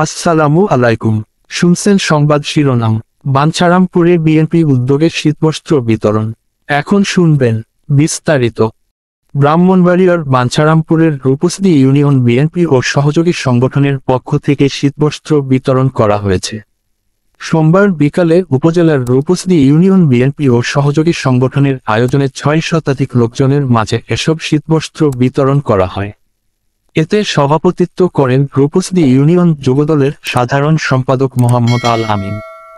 আসসালামু আলাইকুম। শুনছেন সংবাদ শিরোনাম। বাঞ্ছারামপুরে বিএনপি উদ্যোগে শীতবস্ত্র বিতরণ। এখন শুনবেন বিস্তারিত। ব্রাহ্মণবাড়িয়ার বাঞ্ছারামপুরের রূপসী ইউনিয়ন বিএনপি ও সহযোগী সংগঠনের পক্ষ থেকে শীতবস্ত্র বিতরণ করা হয়েছে। সোমবার বিকালে উপজেলার রূপসী ইউনিয়ন বিএনপি ও সহযোগী সংগঠনের আয়োজনে 6 শতাধিক লোকজনের মাঝে এসব শীতবস্ত্র বিতরণ করা হয়। এতে সভাপতিত্ব করেন রূপসী ইউনিয়ন যুবদলের সাধারণ সম্পাদক মোহাম্মদ আল আমিন।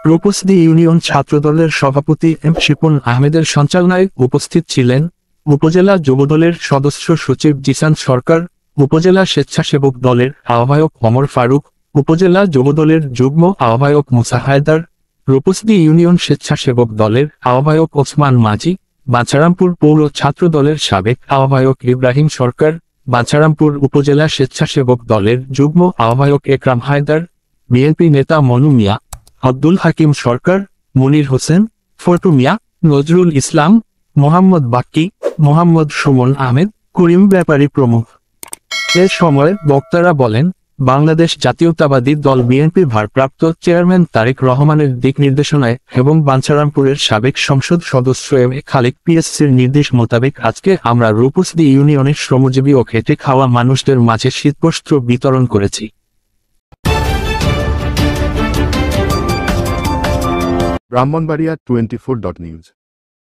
রূপসী ইউনিয়ন ছাত্রদলের সভাপতি এম শিপন আহমেদের সঞ্চালনায় উপস্থিত ছিলেন উপজেলা যুবদলের সদস্য সচিব জিসান সরকার, উপজেলা স্বেচ্ছাসেবক দলের আহ্বায়ক ওমর ফারুক, উপজেলা যুবদলের যুগ্ম আহ্বায়ক মুসা হায়দার, রূপসী ইউনিয়ন স্বেচ্ছাসেবক দলের আহ্বায়ক ওসমান মাঝি, বাঞ্ছারামপুর পৌর ছাত্র দলের সাবেক আহ্বায়ক ইব্রাহিম সরকার, বাঞ্ছারামপুর উপজেলা স্বেচ্ছাসেবক দলের যুগ্ম আহ্বায়ক একরাম হায়দার, বিএনপি নেতা মনু মিয়া, আব্দুল হাকিম সরকার, মনির হোসেন, ফটু মিয়া, নজরুল ইসলাম, মোহাম্মদ বাক্কি, মোহাম্মদ সুমন আহমেদ, করিম ব্যাপারী প্রমুখ। এ সময় বক্তারা বলেন, বাংলাদেশ জাতীয়তাবাদী দল বিএনপির ভারপ্রাপ্ত চেয়ারম্যান তারেক রহমানের দিক নির্দেশনায় এবং বাঞ্ছারামপুরের সাবেক সংসদ সদস্য এম এ খালেক পিএসসির নির্দেশ মোতাবেক আজকে আমরা রূপসী ইউনিয়নের শ্রমজীবী ও খেটে খাওয়া মানুষদের মাঝে শীতবস্ত্র বিতরণ করেছি। ব্রাহ্মণবাড়িয়া 24.নিউজ।